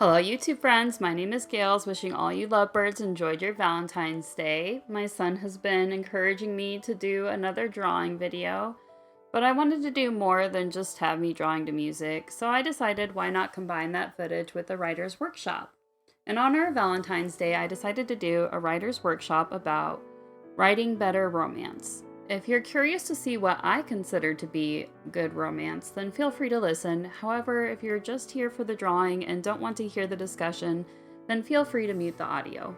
Hello YouTube friends, my name is Gales, wishing all you lovebirds enjoyed your Valentine's Day. My son has been encouraging me to do another drawing video, but I wanted to do more than just have me drawing to music, so I decided why not combine that footage with a writer's workshop. In honor of Valentine's Day, I decided to do a writer's workshop about writing better romance. If you're curious to see what I consider to be good romance, then feel free to listen. However, if you're just here for the drawing and don't want to hear the discussion, then feel free to mute the audio.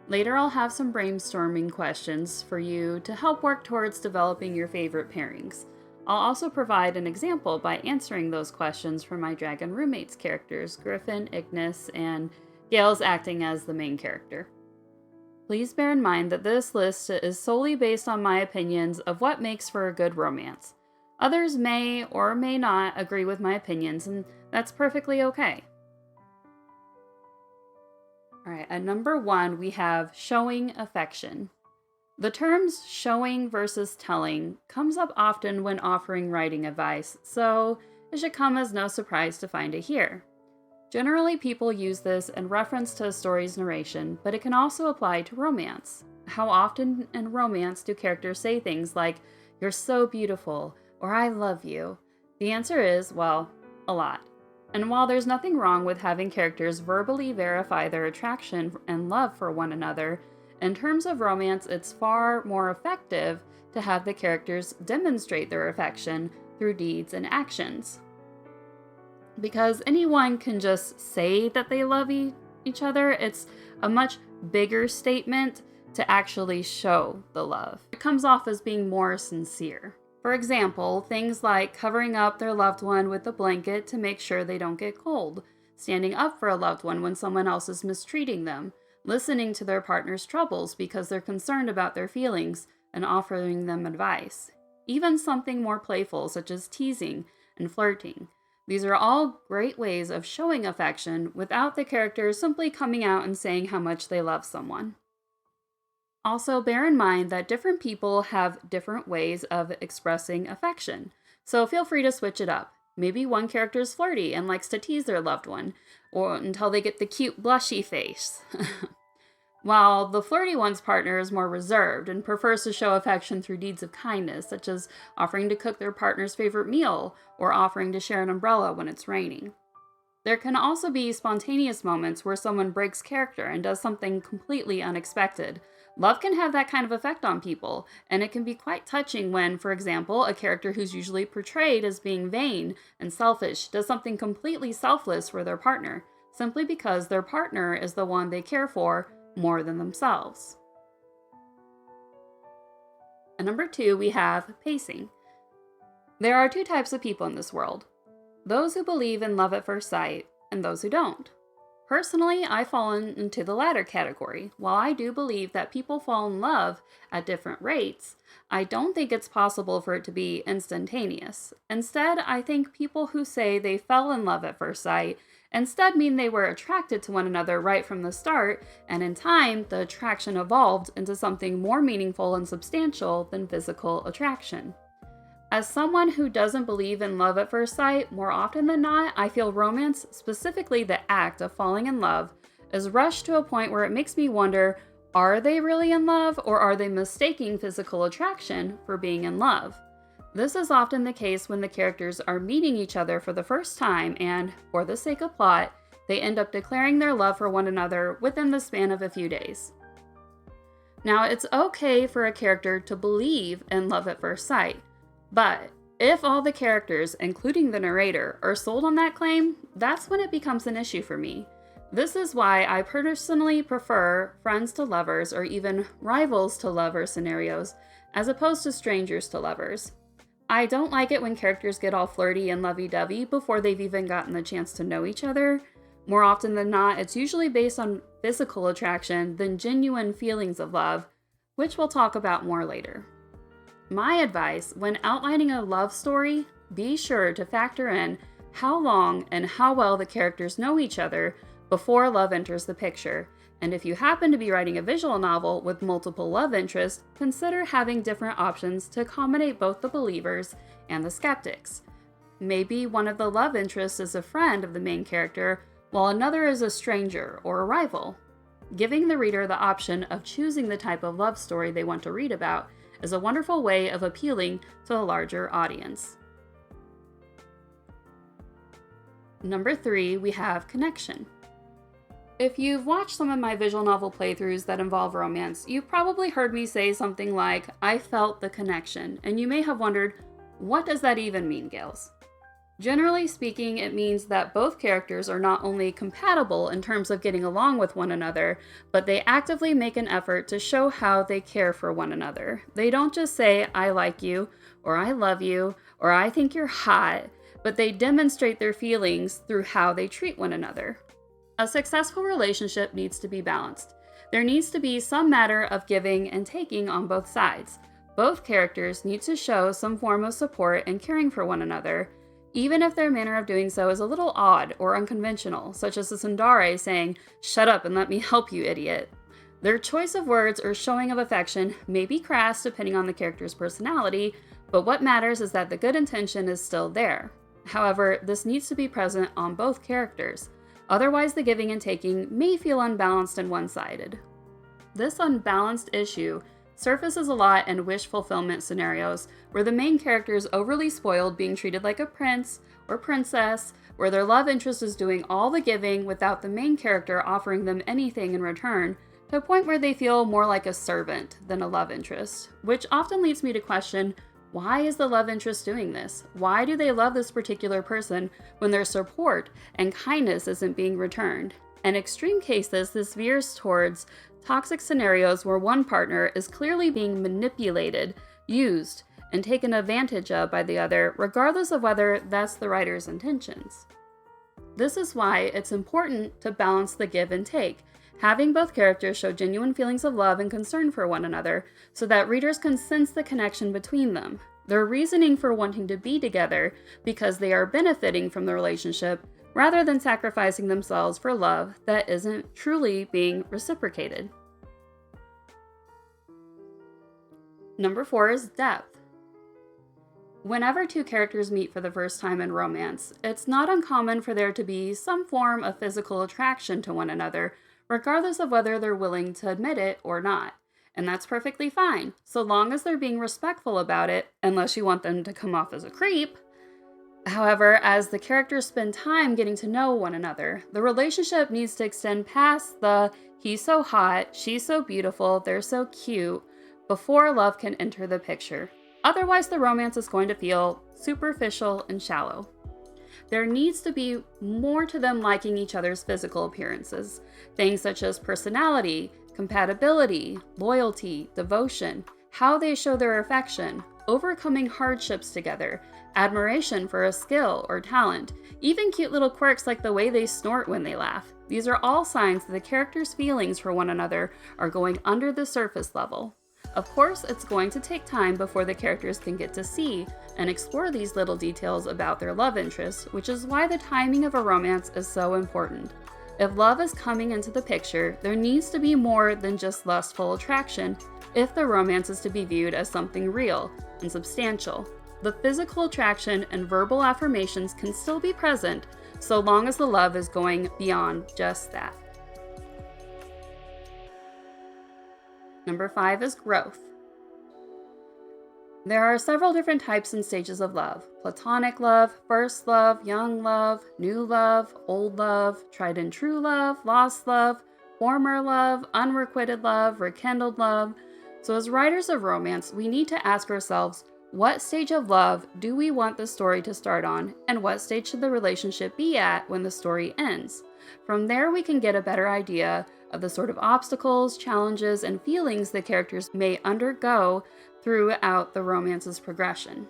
Later, I'll have some brainstorming questions for you to help work towards developing your favorite pairings. I'll also provide an example by answering those questions for my Dragon Roommates characters, Griffin, Ignis, and Gales acting as the main character. Please bear in mind that this list is solely based on my opinions of what makes for a good romance. Others may or may not agree with my opinions, and that's perfectly okay. Alright, at number 1, we have showing affection. The terms showing versus telling comes up often when offering writing advice, so it should come as no surprise to find it here. Generally, people use this in reference to a story's narration, but it can also apply to romance. How often in romance do characters say things like, "You're so beautiful," or "I love you"? The answer is, well, a lot. And while there's nothing wrong with having characters verbally verify their attraction and love for one another, in terms of romance, it's far more effective to have the characters demonstrate their affection through deeds and actions. Because anyone can just say that they love each other, it's a much bigger statement to actually show the love. It comes off as being more sincere. For example, things like covering up their loved one with a blanket to make sure they don't get cold, standing up for a loved one when someone else is mistreating them, listening to their partner's troubles because they're concerned about their feelings and offering them advice. Even something more playful such as teasing and flirting. These are all great ways of showing affection without the characters simply coming out and saying how much they love someone. Also, bear in mind that different people have different ways of expressing affection, so feel free to switch it up. Maybe one character is flirty and likes to tease their loved one, or until they get the cute blushy face. While the flirty one's partner is more reserved and prefers to show affection through deeds of kindness, such as offering to cook their partner's favorite meal or offering to share an umbrella when it's raining. There can also be spontaneous moments where someone breaks character and does something completely unexpected. Love can have that kind of effect on people, and it can be quite touching when, for example, a character who's usually portrayed as being vain and selfish does something completely selfless for their partner, simply because their partner is the one they care for more than themselves. At number 2, we have pacing. There are 2 types of people in this world. Those who believe in love at first sight, and those who don't. Personally, I fall into the latter category. While I do believe that people fall in love at different rates, I don't think it's possible for it to be instantaneous. Instead, I think people who say they fell in love at first sight instead mean they were attracted to one another right from the start, and in time, the attraction evolved into something more meaningful and substantial than physical attraction. As someone who doesn't believe in love at first sight, more often than not, I feel romance, specifically the act of falling in love, is rushed to a point where it makes me wonder, are they really in love, or are they mistaking physical attraction for being in love? This is often the case when the characters are meeting each other for the first time and, for the sake of plot, they end up declaring their love for one another within the span of a few days. Now, it's okay for a character to believe in love at first sight, but if all the characters, including the narrator, are sold on that claim, that's when it becomes an issue for me. This is why I personally prefer friends to lovers or even rivals to lovers scenarios, as opposed to strangers to lovers. I don't like it when characters get all flirty and lovey-dovey before they've even gotten the chance to know each other. More often than not, it's usually based on physical attraction than genuine feelings of love, which we'll talk about more later. My advice, when outlining a love story, be sure to factor in how long and how well the characters know each other before love enters the picture. And if you happen to be writing a visual novel with multiple love interests, consider having different options to accommodate both the believers and the skeptics. Maybe one of the love interests is a friend of the main character, while another is a stranger or a rival. Giving the reader the option of choosing the type of love story they want to read about is a wonderful way of appealing to a larger audience. Number 3, we have connection. If you've watched some of my visual novel playthroughs that involve romance, you've probably heard me say something like, "I felt the connection," and you may have wondered, what does that even mean, Gales? Generally speaking, it means that both characters are not only compatible in terms of getting along with one another, but they actively make an effort to show how they care for one another. They don't just say, "I like you," or "I love you," or "I think you're hot," but they demonstrate their feelings through how they treat one another. A successful relationship needs to be balanced. There needs to be some matter of giving and taking on both sides. Both characters need to show some form of support and caring for one another, even if their manner of doing so is a little odd or unconventional, such as the tsundere saying, "Shut up and let me help you, idiot." Their choice of words or showing of affection may be crass depending on the character's personality, but what matters is that the good intention is still there. However, this needs to be present on both characters. Otherwise, the giving and taking may feel unbalanced and one-sided. This unbalanced issue surfaces a lot in wish fulfillment scenarios, where the main character is overly spoiled, being treated like a prince or princess, where their love interest is doing all the giving without the main character offering them anything in return, to a point where they feel more like a servant than a love interest, which often leads me to question, why is the love interest doing this? Why do they love this particular person when their support and kindness isn't being returned? In extreme cases, this veers towards toxic scenarios where one partner is clearly being manipulated, used, and taken advantage of by the other, regardless of whether that's the writer's intentions. This is why it's important to balance the give and take, having both characters show genuine feelings of love and concern for one another, so that readers can sense the connection between them. Their reasoning for wanting to be together because they are benefiting from the relationship, rather than sacrificing themselves for love that isn't truly being reciprocated. Number 4 is depth. Whenever two characters meet for the first time in romance, it's not uncommon for there to be some form of physical attraction to one another, regardless of whether they're willing to admit it or not. And that's perfectly fine, so long as they're being respectful about it, unless you want them to come off as a creep. However, as the characters spend time getting to know one another, the relationship needs to extend past the "he's so hot, she's so beautiful, they're so cute," before love can enter the picture. Otherwise, the romance is going to feel superficial and shallow. There needs to be more to them liking each other's physical appearances, things such as personality, compatibility, loyalty, devotion, how they show their affection, overcoming hardships together, admiration for a skill or talent, even cute little quirks like the way they snort when they laugh. These are all signs that the characters' feelings for one another are going under the surface level. Of course, it's going to take time before the characters can get to see and explore these little details about their love interests, which is why the timing of a romance is so important. If love is coming into the picture, there needs to be more than just lustful attraction if the romance is to be viewed as something real and substantial. The physical attraction and verbal affirmations can still be present so long as the love is going beyond just that. Number 5 is growth. There are several different types and stages of love: platonic love, first love, young love, new love, old love, tried and true love, lost love, former love, unrequited love, rekindled love. So as writers of romance, we need to ask ourselves, what stage of love do we want the story to start on, and what stage should the relationship be at when the story ends? From there, we can get a better idea of the sort of obstacles, challenges, and feelings the characters may undergo throughout the romance's progression.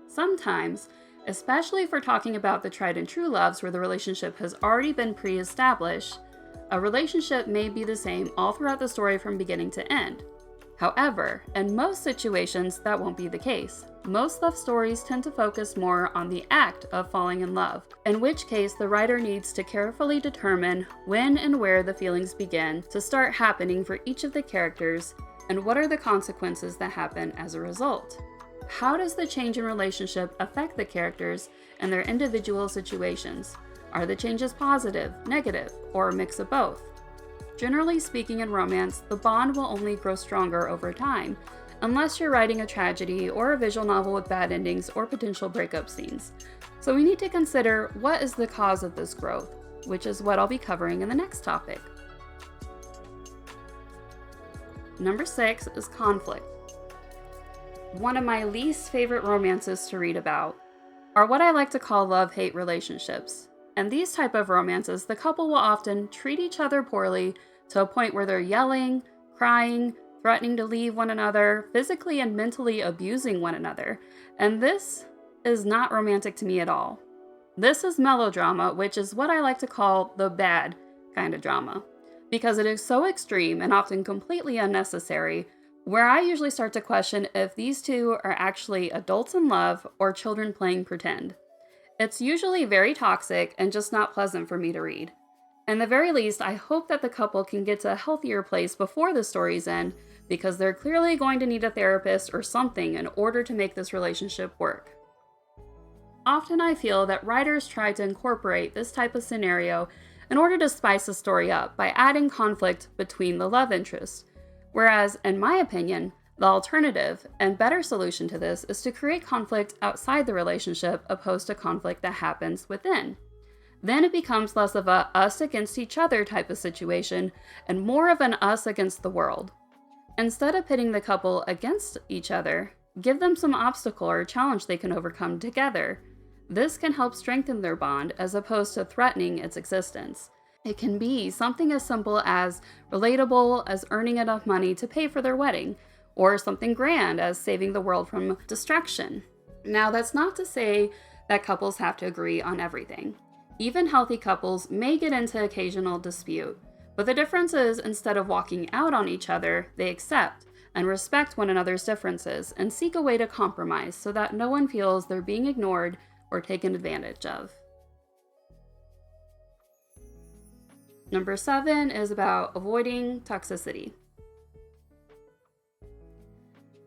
Sometimes, especially if we're talking about the tried and true loves where the relationship has already been pre-established, a relationship may be the same all throughout the story from beginning to end. However, in most situations, that won't be the case. Most love stories tend to focus more on the act of falling in love, in which case the writer needs to carefully determine when and where the feelings begin to start happening for each of the characters, and what are the consequences that happen as a result. How does the change in relationship affect the characters and their individual situations? Are the changes positive, negative, or a mix of both? Generally speaking, in romance, the bond will only grow stronger over time, unless you're writing a tragedy or a visual novel with bad endings or potential breakup scenes. So we need to consider what is the cause of this growth, which is what I'll be covering in the next topic. Number 6 is conflict. One of my least favorite romances to read about are what I like to call love-hate relationships. And these type of romances, the couple will often treat each other poorly to a point where they're yelling, crying, threatening to leave one another, physically and mentally abusing one another. And this is not romantic to me at all. This is melodrama, which is what I like to call the bad kind of drama, because it is so extreme and often completely unnecessary, where I usually start to question if these two are actually adults in love or children playing pretend. It's usually very toxic and just not pleasant for me to read. At the very least, I hope that the couple can get to a healthier place before the story's end, because they're clearly going to need a therapist or something in order to make this relationship work. Often I feel that writers try to incorporate this type of scenario in order to spice the story up by adding conflict between the love interests, whereas, in my opinion, the alternative and better solution to this is to create conflict outside the relationship opposed to conflict that happens within. Then it becomes less of a us against each other type of situation and more of an us against the world. Instead of pitting the couple against each other, give them some obstacle or challenge they can overcome together. This can help strengthen their bond as opposed to threatening its existence. It can be something as simple as relatable as earning enough money to pay for their wedding, or something grand as saving the world from destruction. Now, that's not to say that couples have to agree on everything. Even healthy couples may get into occasional dispute, but the difference is instead of walking out on each other, they accept and respect one another's differences and seek a way to compromise so that no one feels they're being ignored or taken advantage of. Number 7 is about avoiding toxicity.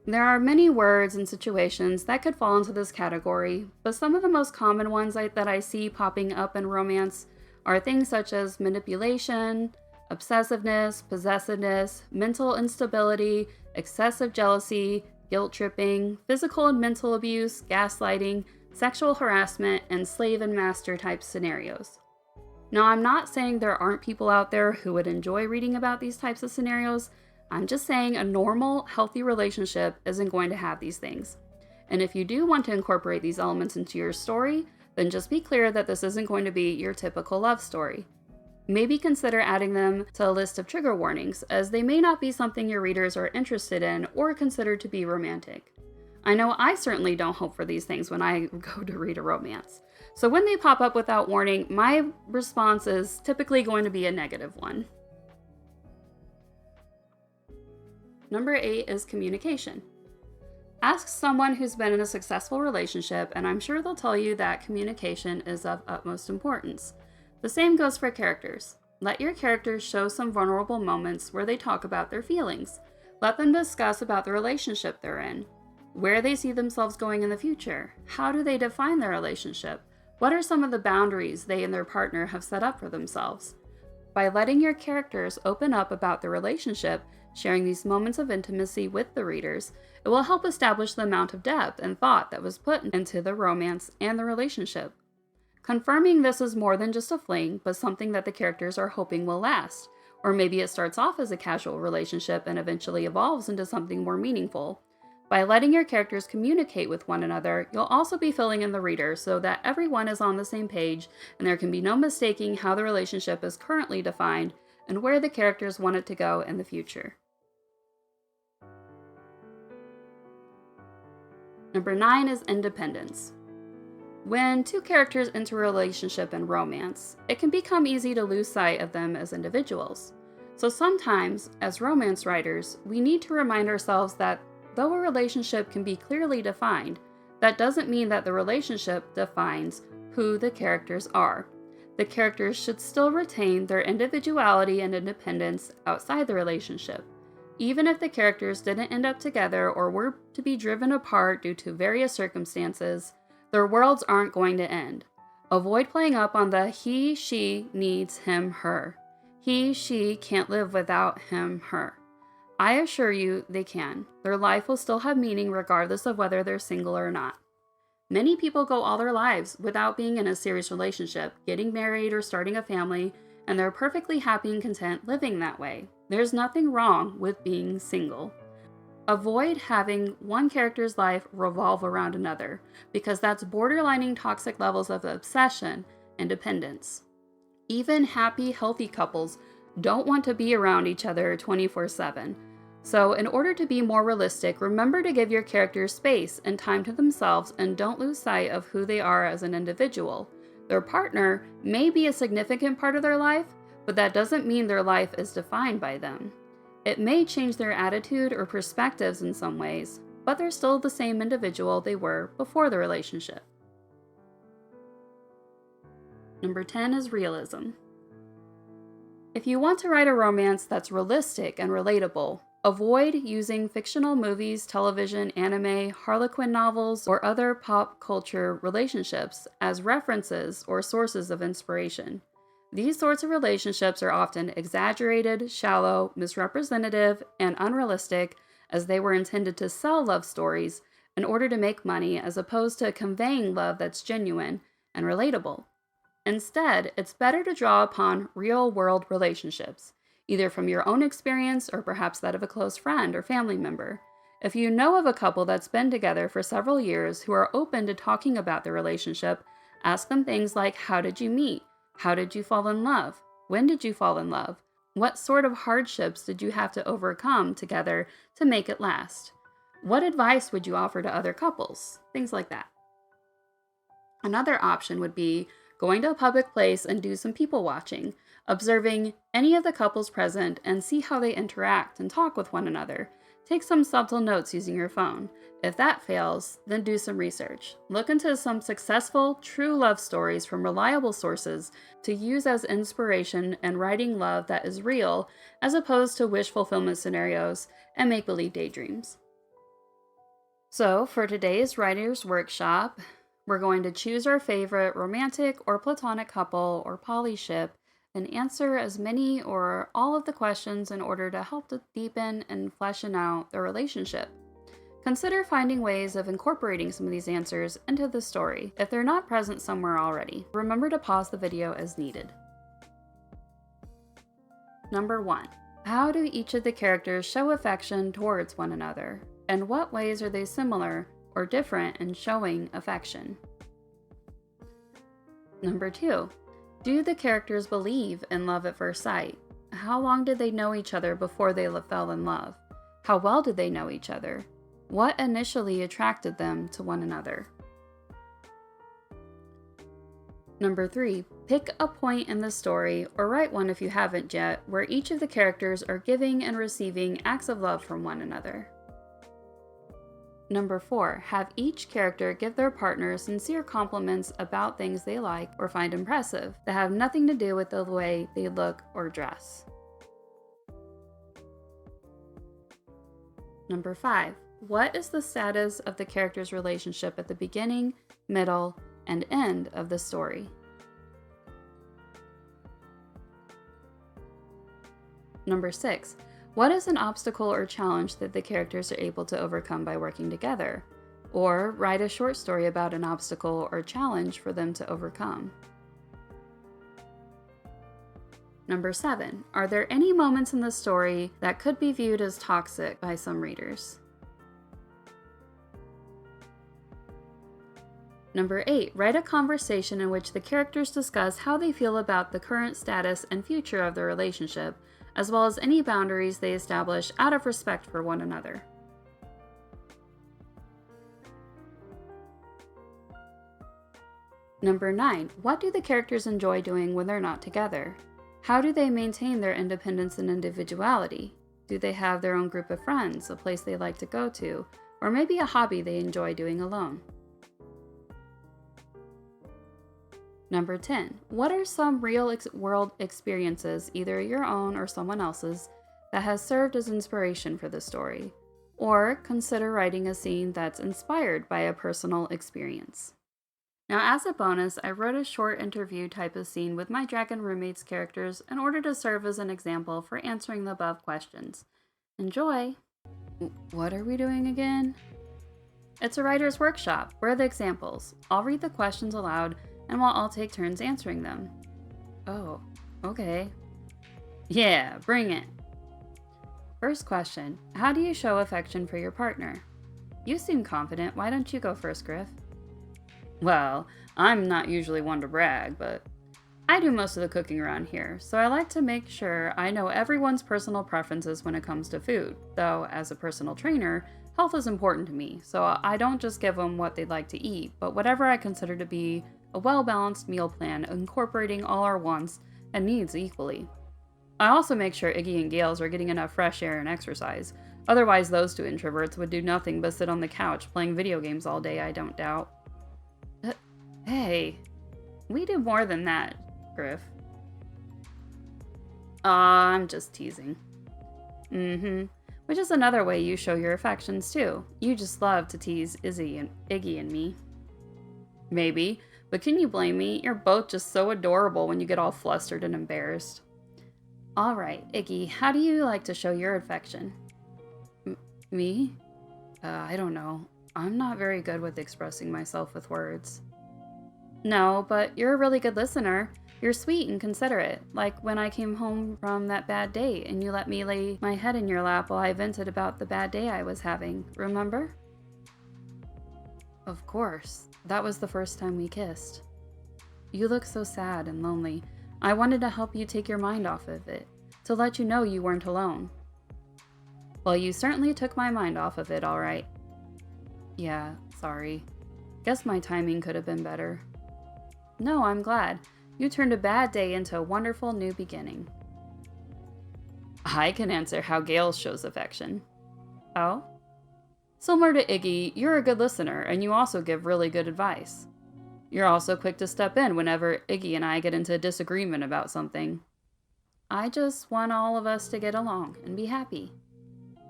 There are many words and situations that could fall into this category, but some of the most common ones that I see popping up in romance are things such as manipulation, obsessiveness, possessiveness, mental instability, excessive jealousy, guilt tripping, physical and mental abuse, gaslighting, sexual harassment, and slave and master type scenarios. Now, I'm not saying there aren't people out there who would enjoy reading about these types of scenarios. I'm just saying a normal, healthy relationship isn't going to have these things. And if you do want to incorporate these elements into your story, then just be clear that this isn't going to be your typical love story. Maybe consider adding them to a list of trigger warnings, as they may not be something your readers are interested in or consider to be romantic. I know I certainly don't hope for these things when I go to read a romance. So when they pop up without warning, my response is typically going to be a negative one. Number 8 is communication. Ask someone who's been in a successful relationship, and I'm sure they'll tell you that communication is of utmost importance. The same goes for characters. Let your characters show some vulnerable moments where they talk about their feelings. Let them discuss about the relationship they're in, where they see themselves going in the future. How do they define their relationship? What are some of the boundaries they and their partner have set up for themselves? By letting your characters open up about the relationship, sharing these moments of intimacy with the readers, it will help establish the amount of depth and thought that was put into the romance and the relationship. Confirming this is more than just a fling, but something that the characters are hoping will last. Or maybe it starts off as a casual relationship and eventually evolves into something more meaningful. By letting your characters communicate with one another, you'll also be filling in the reader so that everyone is on the same page and there can be no mistaking how the relationship is currently defined and where the characters want it to go in the future. Number 9 is independence. When two characters enter a relationship in romance, it can become easy to lose sight of them as individuals. So sometimes, as romance writers, we need to remind ourselves that though a relationship can be clearly defined, that doesn't mean that the relationship defines who the characters are. The characters should still retain their individuality and independence outside the relationship. Even if the characters didn't end up together or were to be driven apart due to various circumstances, their worlds aren't going to end. Avoid playing up on the he, she needs him, her. He, she can't live without him, her. I assure you they can. Their life will still have meaning regardless of whether they're single or not. Many people go all their lives without being in a serious relationship, getting married or starting a family, and they're perfectly happy and content living that way. There's nothing wrong with being single. Avoid having one character's life revolve around another, because that's borderlining toxic levels of obsession and dependence. Even happy, healthy couples don't want to be around each other 24/7. So, in order to be more realistic, remember to give your characters space and time to themselves and don't lose sight of who they are as an individual. Their partner may be a significant part of their life, but that doesn't mean their life is defined by them. It may change their attitude or perspectives in some ways, but they're still the same individual they were before the relationship. Number 10 is realism. If you want to write a romance that's realistic and relatable, avoid using fictional movies, television, anime, Harlequin novels, or other pop culture relationships as references or sources of inspiration. These sorts of relationships are often exaggerated, shallow, misrepresentative, and unrealistic, as they were intended to sell love stories in order to make money as opposed to conveying love that's genuine and relatable. Instead, it's better to draw upon real-world relationships, either from your own experience or perhaps that of a close friend or family member. If you know of a couple that's been together for several years who are open to talking about their relationship, ask them things like, how did you meet? How did you fall in love? When did you fall in love? What sort of hardships did you have to overcome together to make it last? What advice would you offer to other couples? Things like that. Another option would be going to a public place and do some people watching, observing any of the couples present and see how they interact and talk with one another. Take some subtle notes using your phone. If that fails, then do some research. Look into some successful, true love stories from reliable sources to use as inspiration in writing love that is real, as opposed to wish fulfillment scenarios and make-believe daydreams. So, for today's writer's workshop, we're going to choose our favorite romantic or platonic couple or poly ship and answer as many or all of the questions in order to help to deepen and fleshen out the relationship. Consider finding ways of incorporating some of these answers into the story if they're not present somewhere already. Remember to pause the video as needed. Number 1. How do each of the characters show affection towards one another? And what ways are they similar or different in showing affection? Number 2. Do the characters believe in love at first sight? How long did they know each other before they fell in love? How well did they know each other? What initially attracted them to one another? Number 3. Pick a point in the story, or write one if you haven't yet, where each of the characters are giving and receiving acts of love from one another. Number 4. Have each character give their partner sincere compliments about things they like or find impressive that have nothing to do with the way they look or dress. Number 5. What is the status of the character's relationship at the beginning, middle, and end of the story? Number 6. What is an obstacle or challenge that the characters are able to overcome by working together? Or write a short story about an obstacle or challenge for them to overcome. Number 7. Are there any moments in the story that could be viewed as toxic by some readers? Number 8. Write a conversation in which the characters discuss how they feel about the current status and future of the relationship, as well as any boundaries they establish out of respect for one another. Number 9. What do the characters enjoy doing when they're not together? How do they maintain their independence and individuality? Do they have their own group of friends, a place they like to go to, or maybe a hobby they enjoy doing alone? Number 10. What are some real-world experiences, either your own or someone else's, that has served as inspiration for the story? Or consider writing a scene that's inspired by a personal experience. Now, as a bonus, I wrote a short interview type of scene with my Dragon Roommates characters in order to serve as an example for answering the above questions. Enjoy! What are we doing again? It's a writer's workshop. Where are the examples? I'll read the questions aloud, and we'll all take turns answering them. Oh, okay. Yeah, bring it. First question, how do you show affection for your partner? You seem confident. Why don't you go first, Griff? Well, I'm not usually one to brag, but I do most of the cooking around here, so I like to make sure I know everyone's personal preferences when it comes to food, though as a personal trainer, health is important to me, so I don't just give them what they'd like to eat, but whatever I consider to be a well-balanced meal plan incorporating all our wants and needs equally. I also make sure Iggy and Gales are getting enough fresh air and exercise, otherwise those two introverts would do nothing but sit on the couch playing video games all day, I don't doubt. Hey, we do more than that, Griff. I'm just teasing. Which is another way you show your affections too. You just love to tease Iggy and me. Maybe, but can you blame me? You're both just so adorable when you get all flustered and embarrassed. Alright, Iggy, how do you like to show your affection? Me? I don't know. I'm not very good with expressing myself with words. No, but you're a really good listener. You're sweet and considerate, like when I came home from that bad date and you let me lay my head in your lap while I vented about the bad day I was having, remember? Of course. That was the first time we kissed. You look so sad and lonely. I wanted to help you take your mind off of it, to let you know you weren't alone. Well, you certainly took my mind off of it, all right. Yeah, sorry. Guess my timing could have been better. No, I'm glad. You turned a bad day into a wonderful new beginning. I can answer how Gale shows affection. Oh? Similar to Iggy, you're a good listener, and you also give really good advice. You're also quick to step in whenever Iggy and I get into a disagreement about something. I just want all of us to get along and be happy.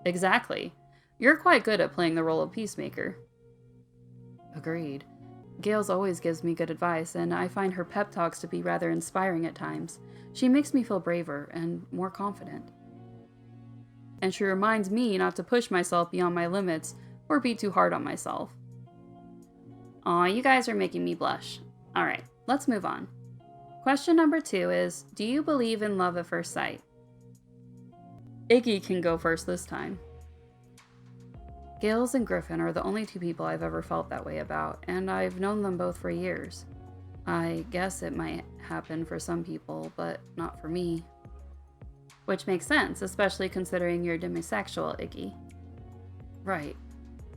Exactly. You're quite good at playing the role of peacemaker. Agreed. Gales always gives me good advice, and I find her pep talks to be rather inspiring at times. She makes me feel braver and more confident. And she reminds me not to push myself beyond my limits or be too hard on myself. Aw, you guys are making me blush. Alright, let's move on. Question number 2 is, do you believe in love at first sight? Iggy can go first this time. Gales and Griffin are the only two people I've ever felt that way about, and I've known them both for years. I guess it might happen for some people, but not for me. Which makes sense, especially considering you're demisexual, Iggy. Right.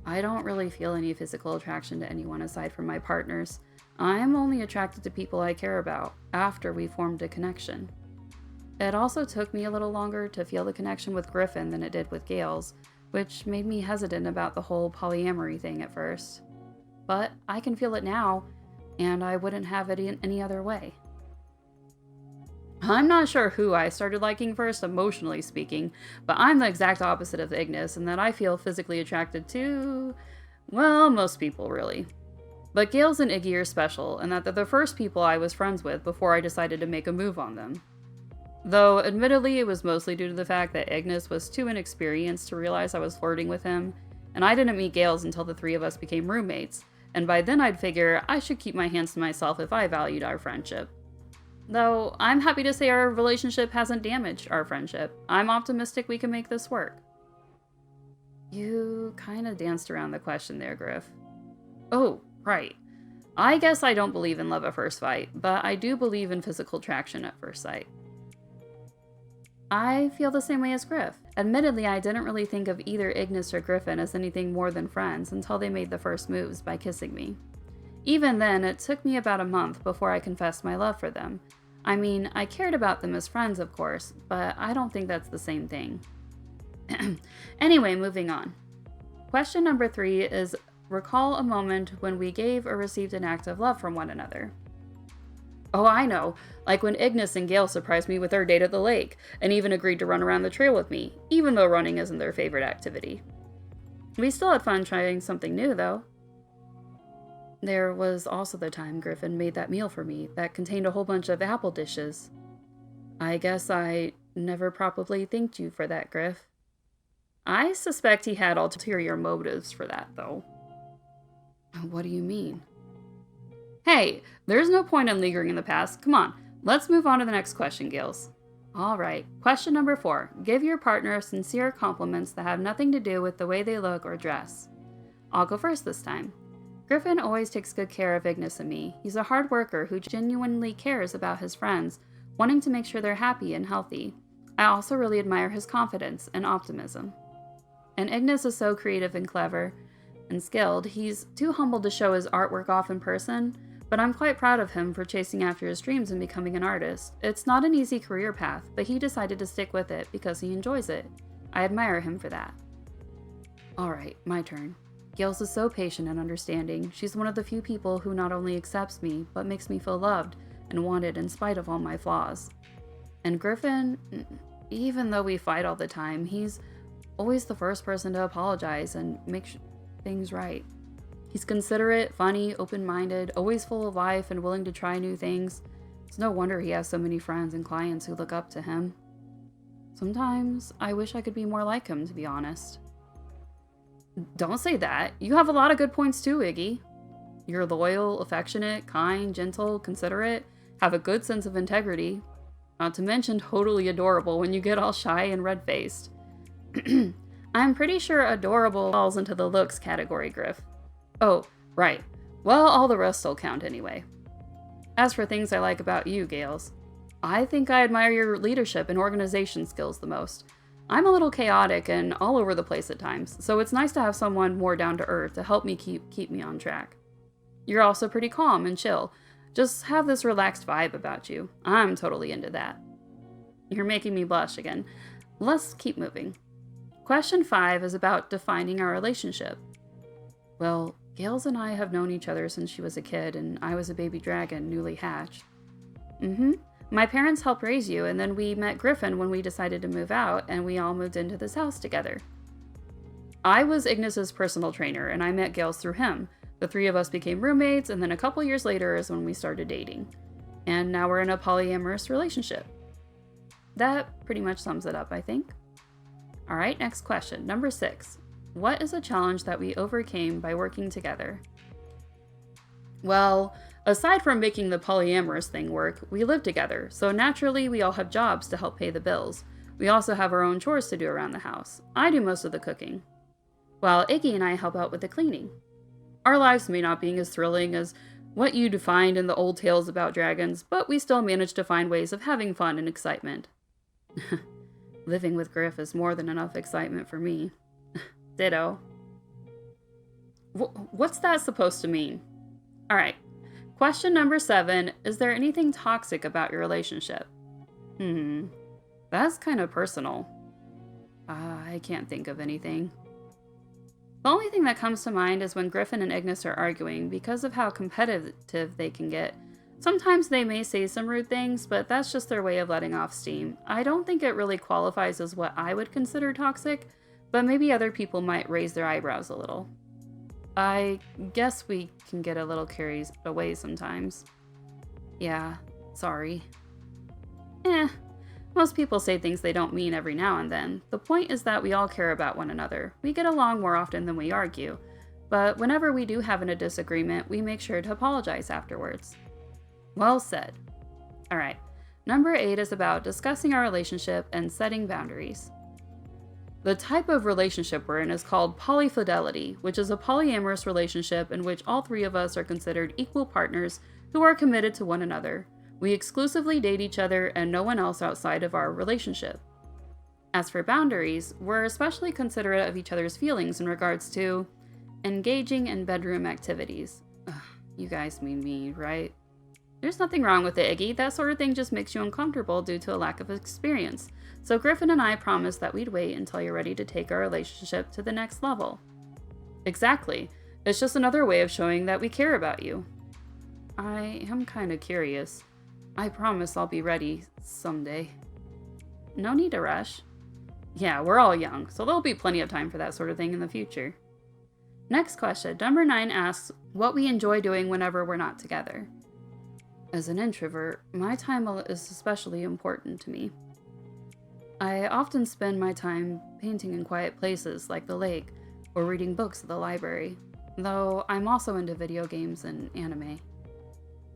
I don't really feel any physical attraction to anyone aside from my partners. I'm only attracted to people I care about, after we formed a connection. It also took me a little longer to feel the connection with Griffin than it did with Gales, which made me hesitant about the whole polyamory thing at first. But I can feel it now, and I wouldn't have it in any other way. I'm not sure who I started liking first, emotionally speaking, but I'm the exact opposite of Ignis in that I feel physically attracted to, well, most people really. But Gales and Iggy are special in that they're the first people I was friends with before I decided to make a move on them. Though, admittedly, it was mostly due to the fact that Ignis was too inexperienced to realize I was flirting with him, and I didn't meet Gales until the three of us became roommates, and by then I'd figure I should keep my hands to myself if I valued our friendship. Though, I'm happy to say our relationship hasn't damaged our friendship. I'm optimistic we can make this work. You kinda danced around the question there, Griff. Oh, right. I guess I don't believe in love at first sight, but I do believe in physical attraction at first sight. I feel the same way as Griff. Admittedly, I didn't really think of either Ignis or Griffin as anything more than friends until they made the first moves by kissing me. Even then, it took me about a month before I confessed my love for them. I mean, I cared about them as friends, of course, but I don't think that's the same thing. Anyway, moving on. Question number 3 is, recall a moment when we gave or received an act of love from one another. Oh, I know. Like when Ignis and Gale surprised me with their date at the lake, and even agreed to run around the trail with me, even though running isn't their favorite activity. We still had fun trying something new, though. There was also the time Griffin made that meal for me that contained a whole bunch of apple dishes. I guess I never properly thanked you for that, Griff. I suspect he had ulterior motives for that, though. What do you mean? Hey, there's no point in lingering in the past. Come on, let's move on to the next question, Gales. Alright, question number 4. Give your partner sincere compliments that have nothing to do with the way they look or dress. I'll go first this time. Griffin always takes good care of Ignis and me. He's a hard worker who genuinely cares about his friends, wanting to make sure they're happy and healthy. I also really admire his confidence and optimism. And Ignis is so creative and clever and skilled, he's too humble to show his artwork off in person, but I'm quite proud of him for chasing after his dreams and becoming an artist. It's not an easy career path, but he decided to stick with it because he enjoys it. I admire him for that. Alright, my turn. Gales is so patient and understanding. She's one of the few people who not only accepts me, but makes me feel loved and wanted in spite of all my flaws. And Griffin, even though we fight all the time, he's always the first person to apologize and make things right. He's considerate, funny, open-minded, always full of life and willing to try new things. It's no wonder he has so many friends and clients who look up to him. Sometimes I wish I could be more like him, to be honest. Don't say that. You have a lot of good points too, Iggy. You're loyal, affectionate, kind, gentle, considerate, have a good sense of integrity. Not to mention totally adorable when you get all shy and red-faced. I'm pretty sure adorable falls into the looks category, Griff. Oh, right. Well, all the rest will count anyway. As for things I like about you, Gales, I think I admire your leadership and organization skills the most. I'm a little chaotic and all over the place at times, so it's nice to have someone more down to earth to help me keep me on track. You're also pretty calm and chill. Just have this relaxed vibe about you. I'm totally into that. You're making me blush again. Let's keep moving. Question 5 is about defining our relationship. Well, Gales and I have known each other since she was a kid and I was a baby dragon newly hatched. My parents helped raise you, and then we met Griffin when we decided to move out, and we all moved into this house together. I was Ignis's personal trainer, and I met Gales through him. The 3 of us became roommates, and then a couple years later is when we started dating. And now we're in a polyamorous relationship. That pretty much sums it up, I think. Alright, next question. Number 6. What is a challenge that we overcame by working together? Well, aside from making the polyamorous thing work, we live together, so naturally we all have jobs to help pay the bills. We also have our own chores to do around the house. I do most of the cooking, while Iggy and I help out with the cleaning. Our lives may not be as thrilling as what you'd find in the old tales about dragons, but we still manage to find ways of having fun and excitement. Living with Griff is more than enough excitement for me. Ditto. What's that supposed to mean? Alright. Question number 7, is there anything toxic about your relationship? That's kind of personal. I can't think of anything. The only thing that comes to mind is when Griffin and Ignis are arguing because of how competitive they can get. Sometimes they may say some rude things, but that's just their way of letting off steam. I don't think it really qualifies as what I would consider toxic, but maybe other people might raise their eyebrows a little. I guess we can get a little carried away sometimes. Yeah, sorry. Most people say things they don't mean every now and then. The point is that we all care about one another. We get along more often than we argue. But whenever we do have a disagreement, we make sure to apologize afterwards. Well said. Alright, number 8 is about discussing our relationship and setting boundaries. The type of relationship we're in is called polyfidelity, which is a polyamorous relationship in which all 3 of us are considered equal partners who are committed to one another. We exclusively date each other and no one else outside of our relationship. As for boundaries, we're especially considerate of each other's feelings in regards to engaging in bedroom activities. You guys mean me, right? There's nothing wrong with it, Iggy. That sort of thing just makes you uncomfortable due to a lack of experience. So Griffin and I promised that we'd wait until you're ready to take our relationship to the next level. Exactly. It's just another way of showing that we care about you. I am kind of curious. I promise I'll be ready someday. No need to rush. Yeah, we're all young, so there'll be plenty of time for that sort of thing in the future. Next question. Number 9 asks what we enjoy doing whenever we're not together. As an introvert, my time is especially important to me. I often spend my time painting in quiet places like the lake or reading books at the library, though I'm also into video games and anime.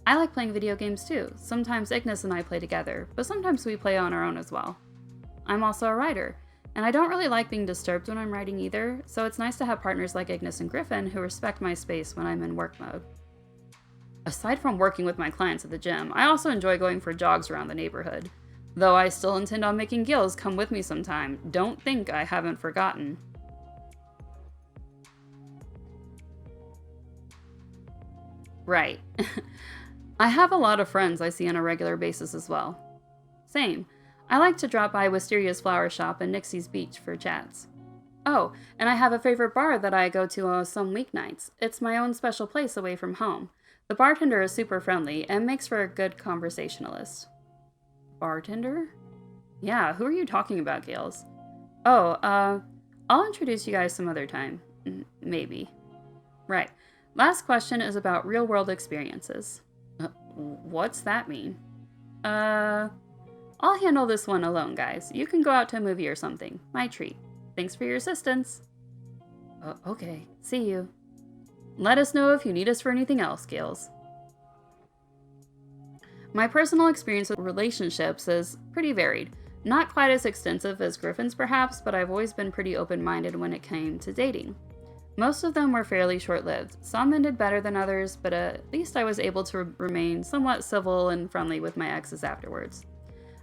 I like playing video games too. Sometimes Ignis and I play together, but sometimes we play on our own as well. I'm also a writer, and I don't really like being disturbed when I'm writing either, so it's nice to have partners like Ignis and Griffin who respect my space when I'm in work mode. Aside from working with my clients at the gym, I also enjoy going for jogs around the neighborhood. Though I still intend on making Gills come with me sometime. Don't think I haven't forgotten. Right. I have a lot of friends I see on a regular basis as well. Same. I like to drop by Wisteria's flower shop and Nixie's beach for chats. Oh, and I have a favorite bar that I go to on some weeknights. It's my own special place away from home. The bartender is super friendly and makes for a good conversationalist. Bartender? Yeah, who are you talking about, Gales? Oh, I'll introduce you guys some other time. Maybe. Right. Last question is about real-world experiences. What's that mean? I'll handle this one alone, guys. You can go out to a movie or something. My treat. Thanks for your assistance. Okay. See you. Let us know if you need us for anything else, Gales. My personal experience with relationships is pretty varied. Not quite as extensive as Griffin's perhaps, but I've always been pretty open-minded when it came to dating. Most of them were fairly short-lived. Some ended better than others, but at least I was able to remain somewhat civil and friendly with my exes afterwards.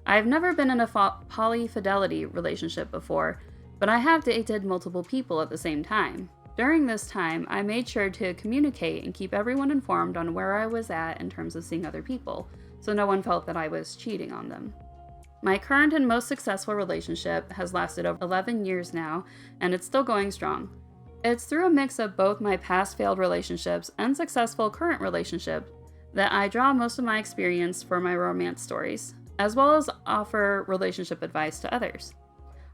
I've never been in a polyfidelity relationship before, but I have dated multiple people at the same time. During this time, I made sure to communicate and keep everyone informed on where I was at in terms of seeing other people, so no one felt that I was cheating on them. My current and most successful relationship has lasted over 11 years now, and it's still going strong. It's through a mix of both my past failed relationships and successful current relationship that I draw most of my experience for my romance stories, as well as offer relationship advice to others.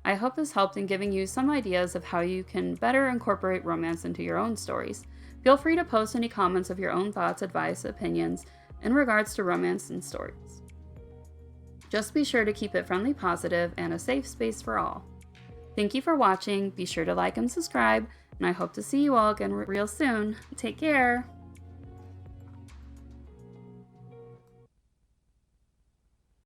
I hope this helped in giving you some ideas of how you can better incorporate romance into your own stories. Feel free to post any comments of your own thoughts, advice, opinions in regards to romance and stories. Just be sure to keep it friendly, positive, and a safe space for all. Thank you for watching. Be sure to like and subscribe, and I hope to see you all again real soon. Take care!